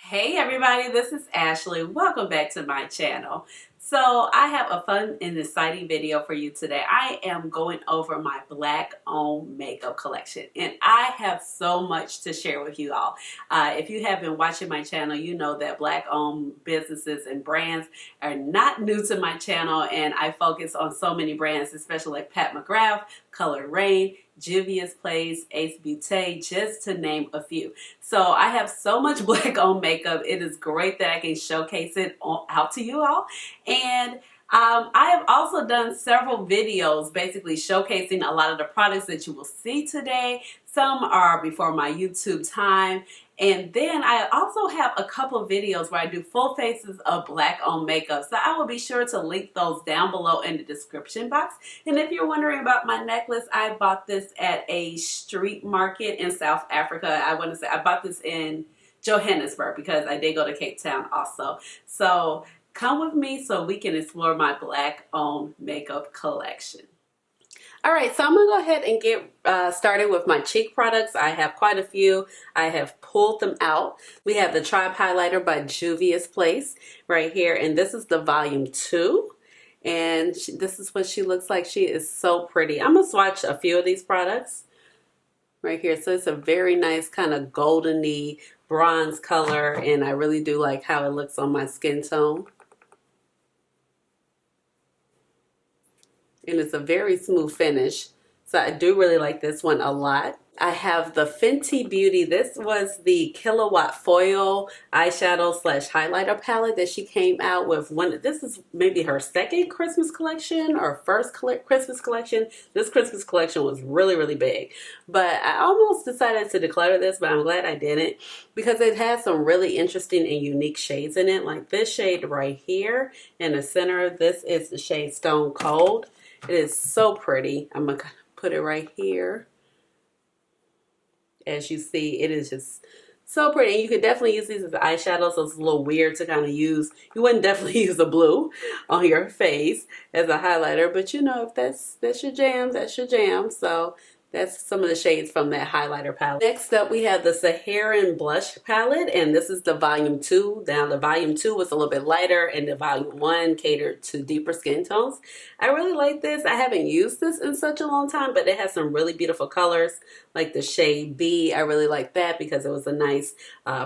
Hey everybody, this is Ashley. Welcome back to my channel. So I have a fun and exciting video for you today. I am going over my black owned makeup collection and I have so much to share with you all. If you have been watching my channel, you know that black owned businesses and brands are not new to my channel, and I focus on so many brands, especially like Mcgrath, Color Rain, Juvia's Place, Ace Beauty, just to name a few. So I have so much black owned makeup. It is great that I can showcase it out to you all. And I have also done several videos basically showcasing a lot of the products that you will see today. Some are before my YouTube time. And then I also have a couple of videos where I do full faces of black owned makeup. So I will be sure to link those down below in the description box. And if you're wondering about my necklace, I bought this at a street market in South Africa. I want to say I bought this in Johannesburg because I did go to Cape Town also. So come with me so we can explore my black owned makeup collection. Alright, so I'm going to go ahead and get started with my cheek products. I have quite a few. I have pulled them out. We have the Tribe Highlighter by Juvia's Place right here, and this is the volume 2. And this is what she looks like. She is so pretty. I'm going to swatch a few of these products right here. So it's a very nice kind of goldeny bronze color, and I really do like how it looks on my skin tone. And it's a very smooth finish. So I do really like this one a lot. I have the Fenty Beauty. This was the Kilowatt Foil eyeshadow slash highlighter palette that she came out with. This is maybe her second Christmas collection or first Christmas collection. This Christmas collection was really, really big. But I almost decided to declutter this, but I'm glad I didn't because it has some really interesting and unique shades in it. Like this shade right here in the center. This is the shade Stone Cold. It is so pretty. I'm going to put it right here. As you see, it is just so pretty. And you could definitely use these as eyeshadows, so it's a little weird to kind of use. You wouldn't definitely use a blue on your face as a highlighter, but you know, if that's your jam, that's your jam. So that's some of the shades from that highlighter palette. Next up, we have the Saharan blush palette, and this is the volume 2. Now, the volume 2 was a little bit lighter, and the volume 1 catered to deeper skin tones. I really like this. I haven't used this in such a long time, but it has some really beautiful colors, like the shade B. I really like that because it was a nice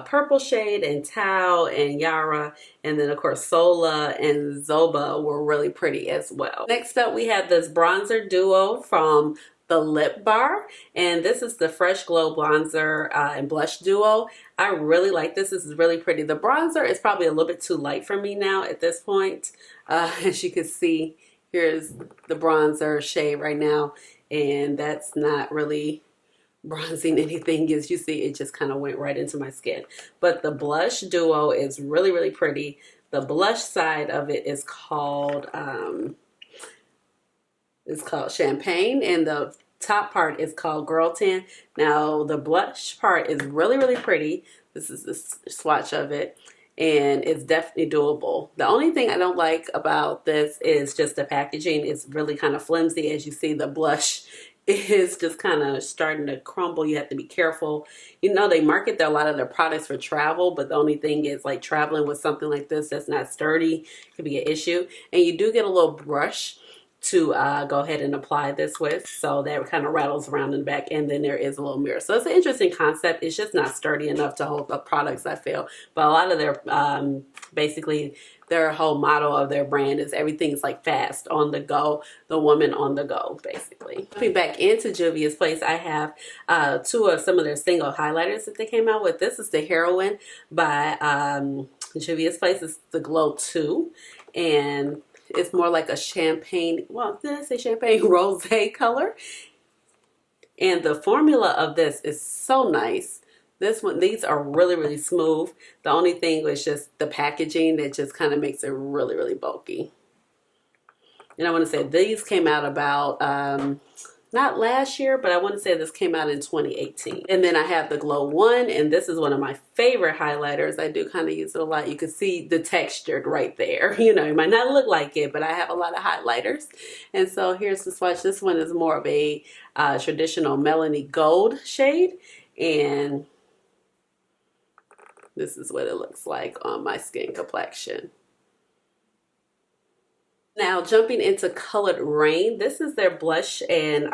purple shade, and Tao and Yara, and then of course Sola and Zoba were really pretty as well. Next up, we have this bronzer duo from the Lip Bar, and this is the Fresh Glow bronzer and blush duo. I really like this. This is really pretty. The bronzer is probably a little bit too light for me now at this point. As you can see, here's the bronzer shade right now, and that's not really bronzing anything. As you see, it just kind of went right into my skin. But the blush duo is really, really pretty. The blush side of it is called Champagne, and the top part is called Girl Tan. Now the blush part is really, really pretty. This is the swatch of it, and it's definitely doable. The only thing I don't like about this is just the packaging. It's really kind of flimsy. As you see, the blush is just kind of starting to crumble. You have to be careful. You know, they market a lot of their products for travel, but the only thing is, like, traveling with something like this that's not sturdy could be an issue. And you do get a little brush to go ahead and apply this with, so that kind of rattles around in the back, and then there is a little mirror. So it's an interesting concept. It's just not sturdy enough to hold up products, I feel. But a lot of their basically their whole motto of their brand is everything's like fast, on the go, the woman on the go, basically. Jumping back into Juvia's Place, I have two of some of their single highlighters that they came out with. This is the Heroine by Juvia's Place. It's the Glow 2, and it's more like a champagne, well, did I say champagne? Rosé color. And the formula of this is so nice. These are really, really smooth. The only thing was just the packaging that just kind of makes it really, really bulky. And I want to say these came out about, not last year, but I want to say this came out in 2018. And then I have the Glow 1, and this is one of my favorite highlighters. I do kind of use it a lot. You can see the texture right there. You know, it might not look like it, but I have a lot of highlighters. And so here's the swatch. This one is more of a traditional Melanie Gold shade. And This is what it looks like on my skin complexion. Now jumping into Colored Rain, this is their blush and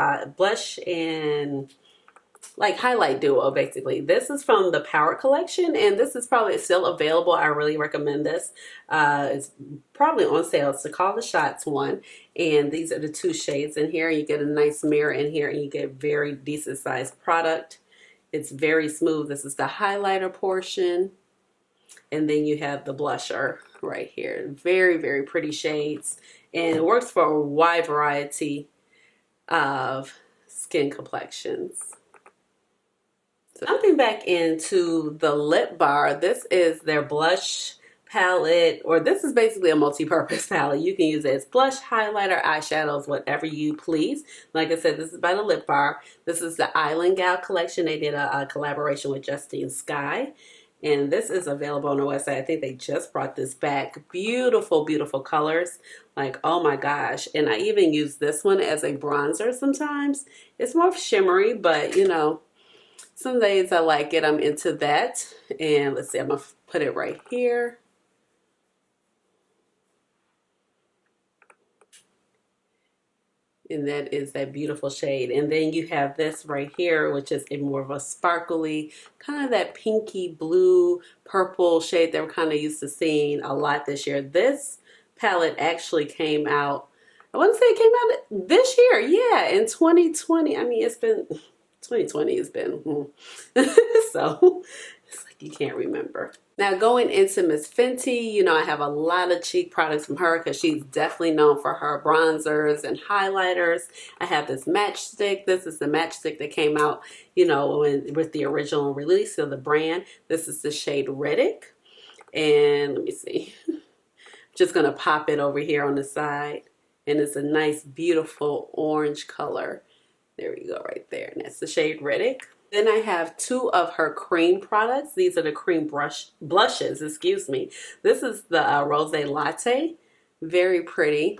like highlight duo basically. This is from the Power collection, and this is probably still available. I really recommend this. It's probably on sale. It's the Call the Shots one, and these are the two shades in here. You get a nice mirror in here, and you get very decent sized product. It's very smooth. This is the highlighter portion, and then you have the blusher right here. Very, very pretty shades, and it works for a wide variety of skin complexions. So jumping back into the lip bar, this is their blush palette, or this is basically a multi-purpose palette. You can use it as blush, highlighter, eyeshadows, whatever you please. Like I said, this is by the Lip Bar. This is the Island Gal collection. They did a collaboration with Justine Skye, and this is available on the website. I think they just brought this back. Beautiful, beautiful colors. Like, oh my gosh. And I even use this one as a bronzer sometimes. It's more shimmery, but you know, some days I like it. I'm into that. And let's see, I'm going to put it right here. And that is that beautiful shade. And then you have this right here, which is a more of a sparkly, kind of that pinky blue, purple shade that we're kind of used to seeing a lot this year. This palette actually came out, I want to say it came out this year. Yeah, in 2020. I mean, it's been... 2020 has been, so it's like you can't remember. Now going into Miss Fenty, you know, I have a lot of cheek products from her because she's definitely known for her bronzers and highlighters. I have this matchstick. This is the matchstick that came out, you know, with the original release of the brand. This is the shade Riddick. And let me see. Just going to pop it over here on the side. And it's a nice, beautiful orange color. There we go right there. And that's the shade Riddick. Then I have two of her cream products. These are the cream blushes, excuse me. This is the Rose Latte. Very pretty.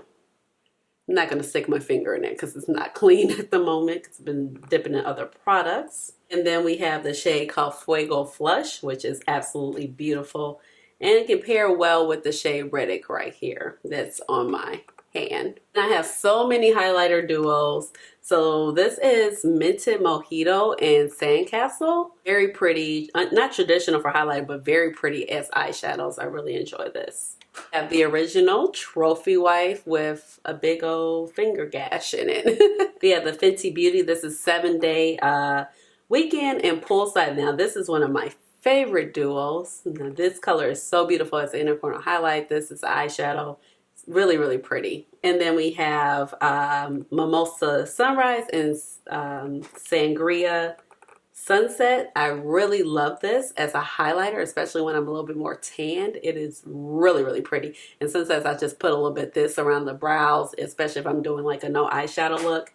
I'm not going to stick my finger in it because it's not clean at the moment. It's been dipping in other products. And then we have the shade called Fuego Flush, which is absolutely beautiful. And it can pair well with the shade Riddick right here. That's on my hand. And I have so many highlighter duos. So this is Minted Mojito and Sandcastle. Very pretty, not traditional for highlight, but very pretty as eyeshadows. I really enjoy this. I have the original Trophy Wife with a big old finger gash in it. We have the Fenty Beauty. This is 7-day weekend and poolside. Now this is one of my favorite duos. Now, this color is so beautiful as an inner corner highlight. This is eyeshadow. Really, really pretty. And then we have Mimosa Sunrise and Sangria Sunset. I really love this as a highlighter, especially when I'm a little bit more tanned. It is really, really pretty. And sometimes I just put a little bit this around the brows, especially if I'm doing like a no eyeshadow look.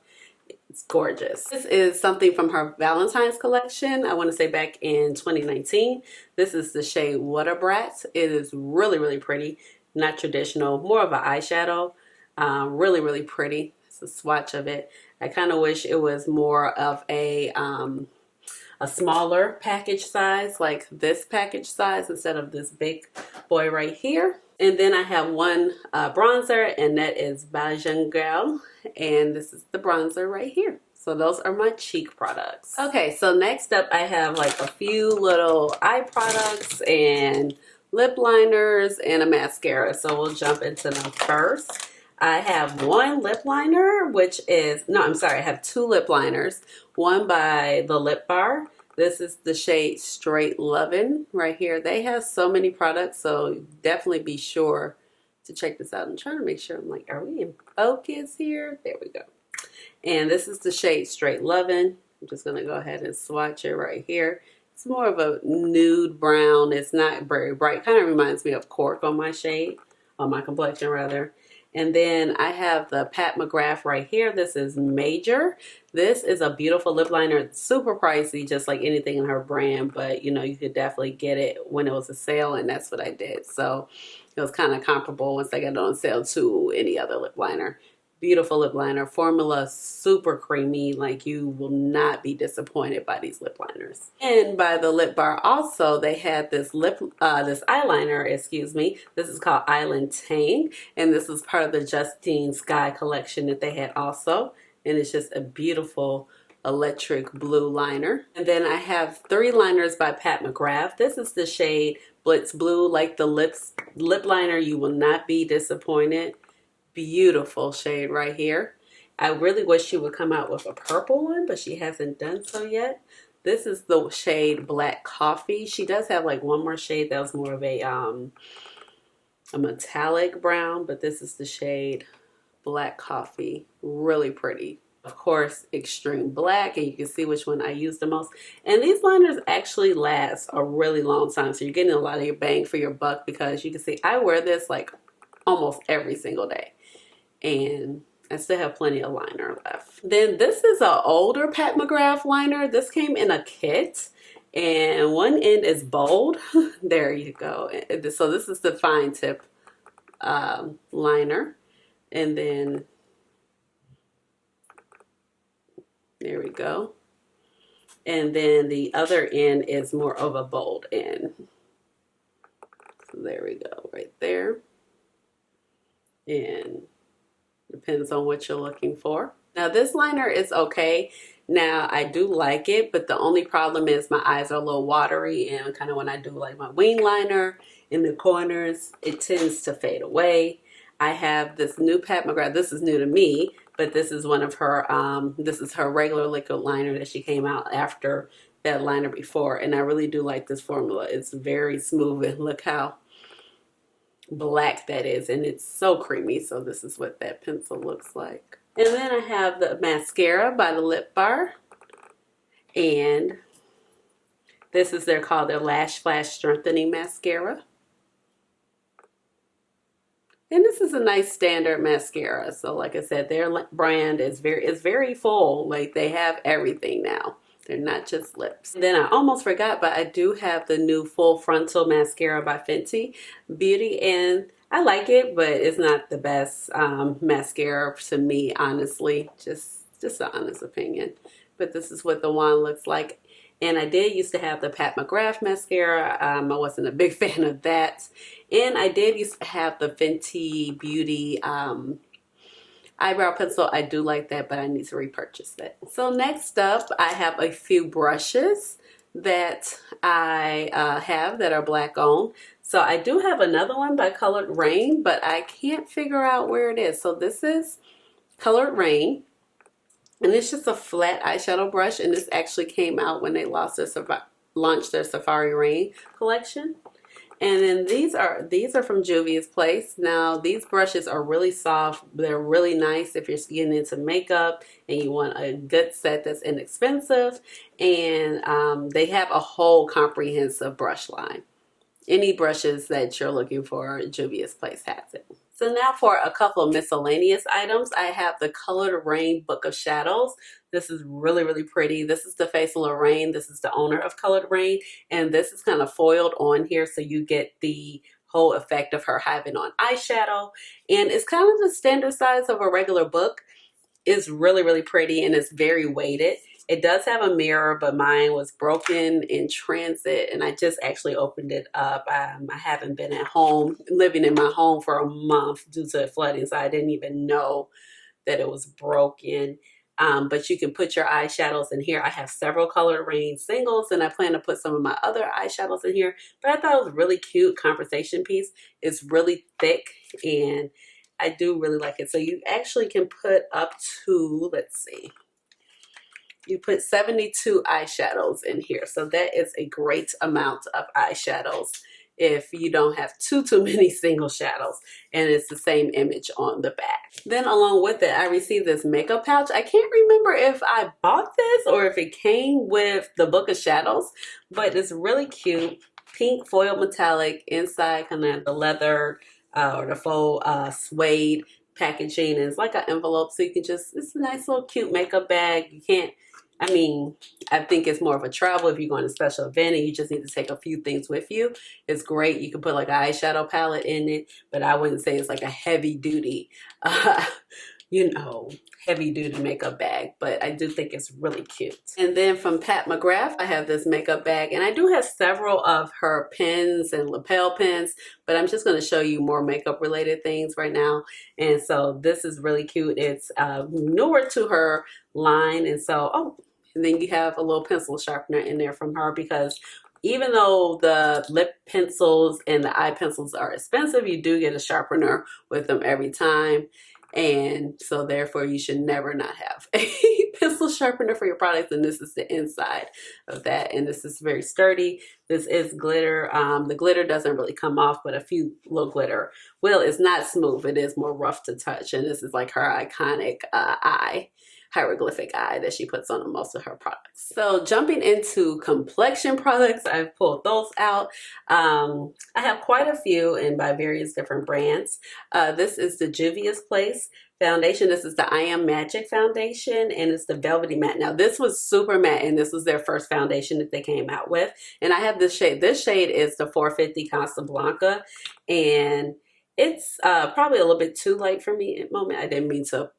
It's gorgeous. This is something from her Valentine's collection. I want to say back in 2019. This is the shade Water Brat. It is really, really pretty. Not traditional, more of an eyeshadow. Really, really pretty. It's a swatch of it. I kind of wish it was more of a smaller package size, like this package size, instead of this big boy right here. And then I have one bronzer, and that is Bajan Girl. And this is the bronzer right here. So those are my cheek products. Okay, so next up I have like a few little eye products and lip liners and a mascara. So we'll jump into them first. I have one lip liner, which is, no, I'm sorry, I have two lip liners. One by the Lip Bar. This is the shade Straight Lovin' right here. They have so many products, so definitely be sure to check this out. I'm trying to make sure, I'm like, are we in focus here? There we go. And this is the shade Straight Lovin'. I'm just going to go ahead and swatch it right here. It's more of a nude brown. It's not very bright. Kind of reminds me of Cork on my shade, on my complexion rather. And then I have the Pat McGrath right here. This is Major. This is a beautiful lip liner. It's super pricey, just like anything in her brand. But, you know, you could definitely get it when it was a sale, and that's what I did. So it was kind of comparable once I got it on sale to any other lip liner. Beautiful lip liner. Formula super creamy. Like, you will not be disappointed by these lip liners. And by the Lip Bar also, they had this this eyeliner, excuse me. This is called Island Tang, and this is part of the Justine Sky collection that they had also. And it's just a beautiful electric blue liner. And then I have 3 liners by Mcgrath. This is the shade Blitz Blue. Like the lip liner, you will not be disappointed. Beautiful shade right here. I really wish she would come out with a purple one, but she hasn't done so yet. This is the shade Black Coffee. She does have like one more shade that was more of a metallic brown, but this is the shade Black Coffee. Really pretty. Of course, Extreme Black, and you can see which one I use the most. And these liners actually last a really long time, so you're getting a lot of your bang for your buck, because you can see I wear this like almost every single day. And I still have plenty of liner left. Then this is an older Mcgrath liner. This came in a kit, and one end is bold. There you go. So this is the fine tip liner. And then there we go. And then the other end is more of a bold end. So there we go, right there. And depends on what you're looking for. Now this liner is okay. Now I do like it, but the only problem is my eyes are a little watery, and kind of when I do like my wing liner in the corners, it tends to fade away. I have this new Mcgrath. This is new to me, but this is one of her, this is her regular liquid liner that she came out after that liner before. And I really do like this formula. It's very smooth, and look how black that is, and it's so creamy. So this is what that pencil looks like. And then I have the mascara by the Lip Bar, and this is called their Lash Flash Strengthening Mascara. And this is a nice standard mascara. So like I said, their brand is very full. Like, they have everything now. They're not just lips. Then I almost forgot, but I do have the new Full Frontal Mascara by Fenty Beauty, and I like it, but it's not the best mascara to me, honestly. Just an honest opinion. But this is what the wand looks like. And I did used to have the Mcgrath mascara. I wasn't a big fan of that. And I did used to have the Fenty Beauty eyebrow pencil. I do like that, but I need to repurchase that. So next up, I have a few brushes that I have that are black owned. So I do have another one by Colored Rain, but I can't figure out where it is. So this is Colored Rain, and it's just a flat eyeshadow brush, and this actually came out when they launched their Safari Rain collection. And then these are from Juvia's Place. Now these brushes are really soft. They're really nice if you're getting into makeup and you want a good set that's inexpensive. And they have a whole comprehensive brush line. Any brushes that you're looking for, Juvia's Place has it. So now for a couple of miscellaneous items, I have the Colored Rain Book of Shadows. This is really, really pretty. This is the Face of Lorraine. This is the owner of Colored Rain. And this is kind of foiled on here, so you get the whole effect of her having on eyeshadow. And it's kind of the standard size of a regular book. It's really, really pretty, and it's very weighted. It does have a mirror, but mine was broken in transit, and I just actually opened it up. I haven't been at home, living in my home for a month due to flooding, so I didn't even know that it was broken. But you can put your eyeshadows in here. I have several Colored Rain singles, and I plan to put some of my other eyeshadows in here. But I thought it was a really cute conversation piece. It's really thick, and I do really like it. So you actually can put up to, let's see, you put 72 eyeshadows in here. So that is a great amount of eyeshadows if you don't have too many single shadows. And it's the same image on the back. Then along with it, I received this makeup pouch. I can't remember if I bought this or if it came with the Book of Shadows, but it's really cute. Pink foil metallic, inside kind of the leather or the faux suede packaging. And it's like an envelope, so you can just, it's a nice little cute makeup bag. You can't, I mean, I think it's more of a travel if you're going to a special event and you just need to take a few things with you. It's great. You can put like an eyeshadow palette in it, but I wouldn't say it's like a heavy duty, you know, heavy duty makeup bag, but I do think it's really cute. And then from Pat Mcgrath, I have this makeup bag, and I do have several of her pens and lapel pens, but I'm just going to show you more makeup related things right now. And so this is really cute. It's newer to her line, and so, oh, and then you have a little pencil sharpener in there from her, because even though the lip pencils and the eye pencils are expensive, you do get a sharpener with them every time. And so therefore you should never not have a pencil sharpener for your products. And this is the inside of that. And this is very sturdy. This is glitter. The glitter doesn't really come off, but a few little glitter will. It's not smooth. It is more rough to touch. And this is like her iconic eye. Hieroglyphic eye that she puts on most of her products. So jumping into complexion products, I've pulled those out. I have quite a few, and by various different brands. This is the Juvia's Place foundation. This is the I Am Magic foundation, and it's the Velvety Matte. Now this was super matte, and this was their first foundation that they came out with. And I have this shade. This shade is the 450 Casablanca, and it's probably a little bit too light for me at the moment. I didn't mean to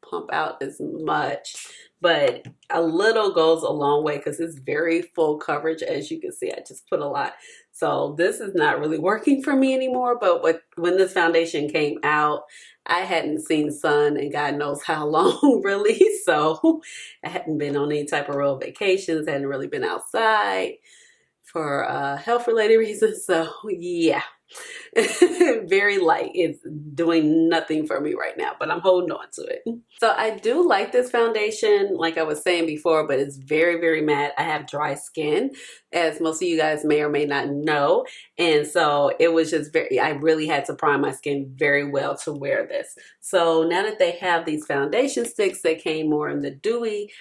pump out as much, but a little goes a long way because it's very full coverage. As you can see, I just put a lot. So this is not really working for me anymore. But when this foundation came out, I hadn't seen sun and God knows how long really. So I hadn't been on any type of real vacations, hadn't really been outside for health related reasons. So yeah. Very light. It's doing nothing for me right now, but I'm holding on to it. So I do like this foundation, like I was saying before, but it's very, very matte. I have dry skin, as most of you guys may or may not know. And so it was just I really had to prime my skin very well to wear this. So now that they have these foundation sticks that came more in the dewy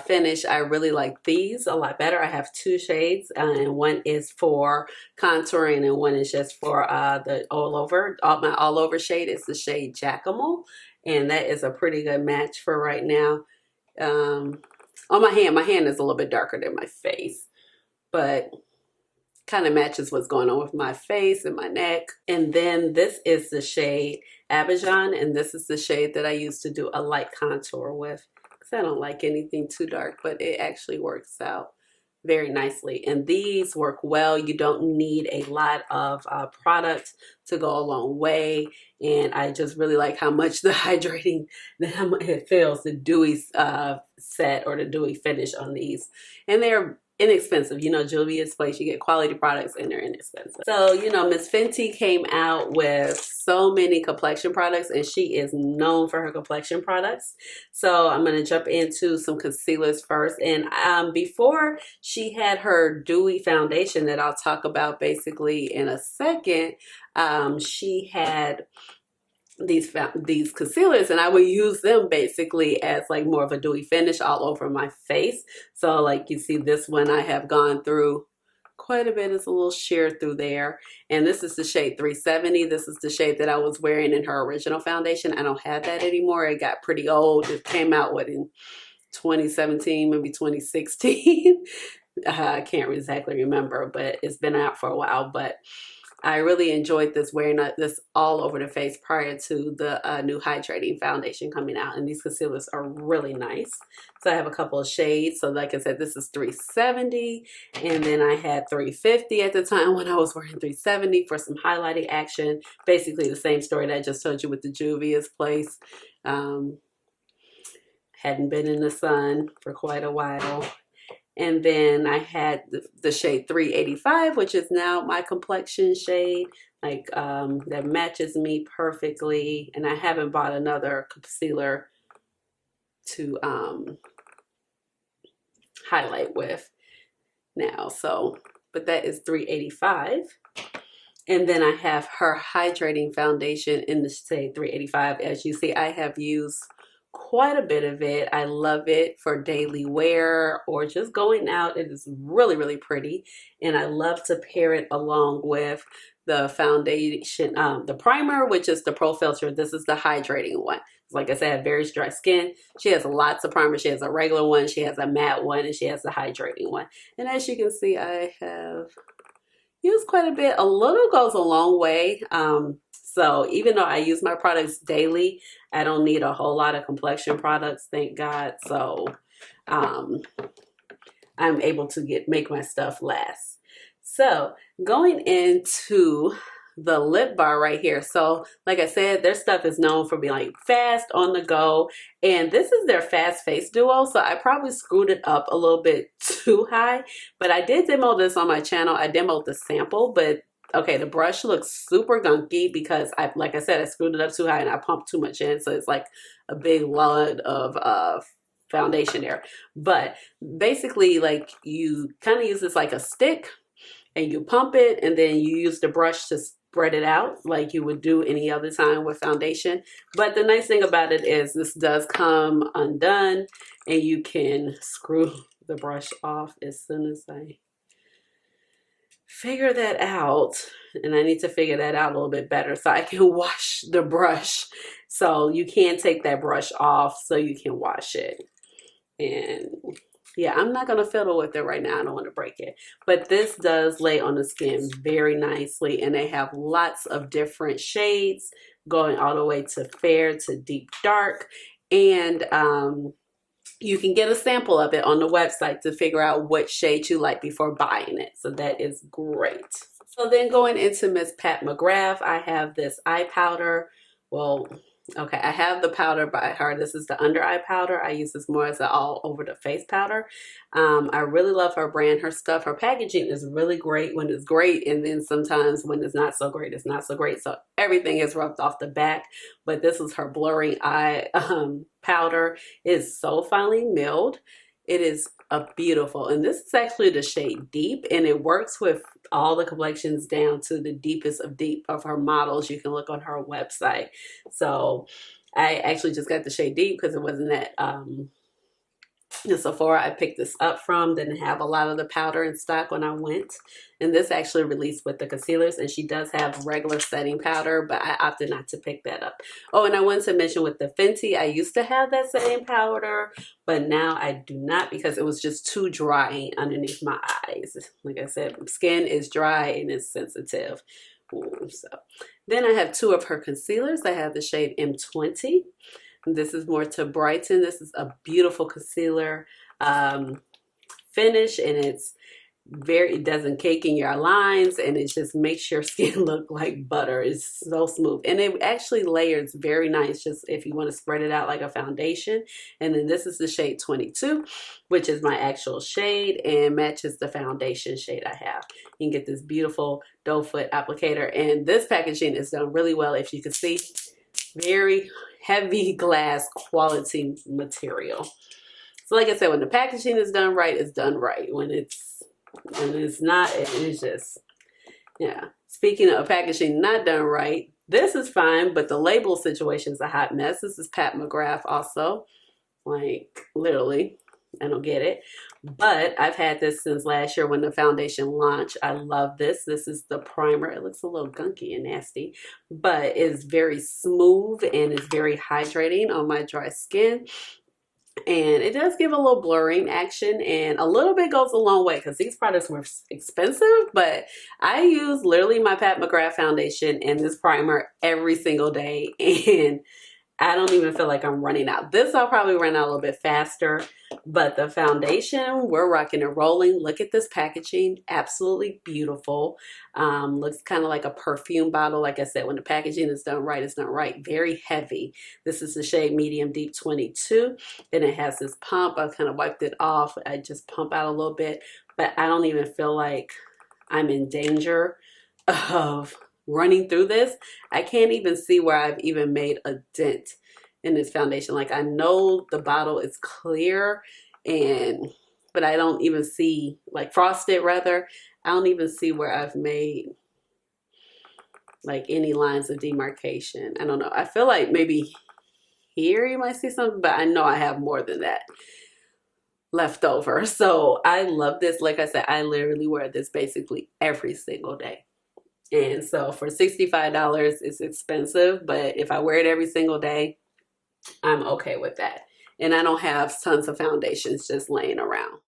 finish, I really like these a lot better. I have two shades, and one is for contouring and one is just for the my all over shade is the shade Jackamal, and that is a pretty good match for right now. On my hand is a little bit darker than my face, but kind of matches what's going on with my face and my neck. And then this is the shade Abidjan, and this is the shade that I used to do a light contour with, because I don't like anything too dark, but it actually works out very nicely. And these work well. You don't need a lot of product to go a long way. And I just really like how much the hydrating, how much it feels, the dewy set or the dewy finish on these. And they're inexpensive. You know, Juvia's Place, you get quality products and they're inexpensive. So, you know, Miss Fenty came out with so many complexion products, and she is known for her complexion products. So I'm going to jump into some concealers first. And before she had her dewy foundation that I'll talk about basically in a second, she had these concealers, and I would use them basically as like more of a dewy finish all over my face. So like you see this one, I have gone through quite a bit. It's a little sheer through there. And this is the shade 370. This is the shade that I was wearing in her original foundation. I don't have that anymore. It got pretty old. It came out in 2017, maybe 2016. I can't exactly remember, but it's been out for a while. But I really enjoyed this, wearing this all over the face prior to the new Hydrating Foundation coming out. And these concealers are really nice. So I have a couple of shades. So like I said, this is 370. And then I had 350 at the time when I was wearing 370 for some highlighting action. Basically the same story that I just told you with the Juvia's Place. Hadn't been in the sun for quite a while. And then I had the shade 385, which is now my complexion shade, like that matches me perfectly. And I haven't bought another concealer to highlight with now. So, but that is 385. And then I have her Hydrating Foundation in the shade 385. As you see, I have used quite a bit of it. I love it for daily wear or just going out. It is really, really pretty. And I love to pair it along with the foundation, the primer, which is the Pro Filter. This is the hydrating one. Like I said, I have very dry skin. She has lots of primer. She has a regular one, she has a matte one, and she has the hydrating one. And as you can see, I have used quite a bit. A little goes a long way. So even though I use my products daily, I don't need a whole lot of complexion products, thank God. So um, I'm able to make my stuff last. So going into the lip bar right here. So like I said, their stuff is known for being like fast on the go. And this is their fast face duo. So I probably screwed it up a little bit too high, but I did demo this on my channel. I demoed the sample, but okay, the brush looks super gunky because like I said, I screwed it up too high and I pumped too much in. So it's like a big load of foundation there. But basically, like, you kind of use this like a stick and you pump it, and then you use the brush to spread it out like you would do any other time with foundation. But the nice thing about it is this does come undone, and you can screw the brush off as soon as I figure that out. And I need to figure that out a little bit better so I can wash the brush. So you can take that brush off so you can wash it. And yeah, I'm not going to fiddle with it right now. I don't want to break it. But this does lay on the skin very nicely. And they have lots of different shades going all the way to fair to deep dark. And you can get a sample of it on the website to figure out what shade you like before buying it. So that is great. So then going into Miss Pat Mcgrath, I have this eye powder. Well, okay, I have the powder by her. This is the under eye powder. I use this more as an all over the face powder. I really love her brand, her stuff. Her packaging is really great when it's great, and then sometimes when it's not so great, it's not so great. So everything is rubbed off the back, but this is her blurring eye powder. It is so finely milled. It is a beautiful, and this is actually the shade Deep, and it works with all the complexions down to the deepest of deep of her models. You can look on her website. So I actually just got the shade Deep because it wasn't that the Sephora I picked this up from didn't have a lot of the powder in stock when I went, and this actually released with the concealers, and she does have regular setting powder, but I opted not to pick that up. Oh, and I wanted to mention with the Fenty, I used to have that setting powder, but now I do not because it was just too dry underneath my eyes. Like I said, skin is dry and it's sensitive. So then I have two of her concealers. I have the shade M20. This is more to brighten. This is a beautiful concealer finish, and it doesn't cake in your lines, and it just makes your skin look like butter. It's so smooth, and it actually layers very nice just if you want to spread it out like a foundation. And then this is the shade 22, which is my actual shade and matches the foundation shade I have. You can get this beautiful doe foot applicator, and this packaging is done really well. If you can see, very heavy glass quality material. So like I said, when the packaging is done right, it's done right. When it's not, it is just, yeah. Speaking of packaging not done right, this is fine, but the label situation is a hot mess. This is Pat Mcgrath also. Like, literally, I don't get it. But I've had this since last year when the foundation launched. I love this. This is the primer. It looks a little gunky and nasty, but it's very smooth and it's very hydrating on my dry skin. And it does give a little blurring action, and a little bit goes a long way because these products were expensive, but I use literally my Pat Mcgrath foundation and this primer every single day, and I don't even feel like I'm running out. This I'll probably run out a little bit faster, but the foundation, we're rocking and rolling. Look at this packaging, absolutely beautiful. Looks kind of like a perfume bottle. Like I said, when the packaging is done right, it's done right. Very heavy. This is the shade Medium Deep 22, and it has this pump. I kind of wiped it off. I just pump out a little bit, but I don't even feel like I'm in danger of running through this. I can't even see where I've even made a dent in this foundation. Like, I know the bottle is clear, but I don't even see, like frosted rather, I don't even see where I've made like any lines of demarcation. I don't know. I feel like maybe here you might see something, but I know I have more than that left over. So I love this. Like I said, I literally wear this basically every single day. And so for $65, it's expensive, but if I wear it every single day, I'm okay with that. And I don't have tons of foundations just laying around.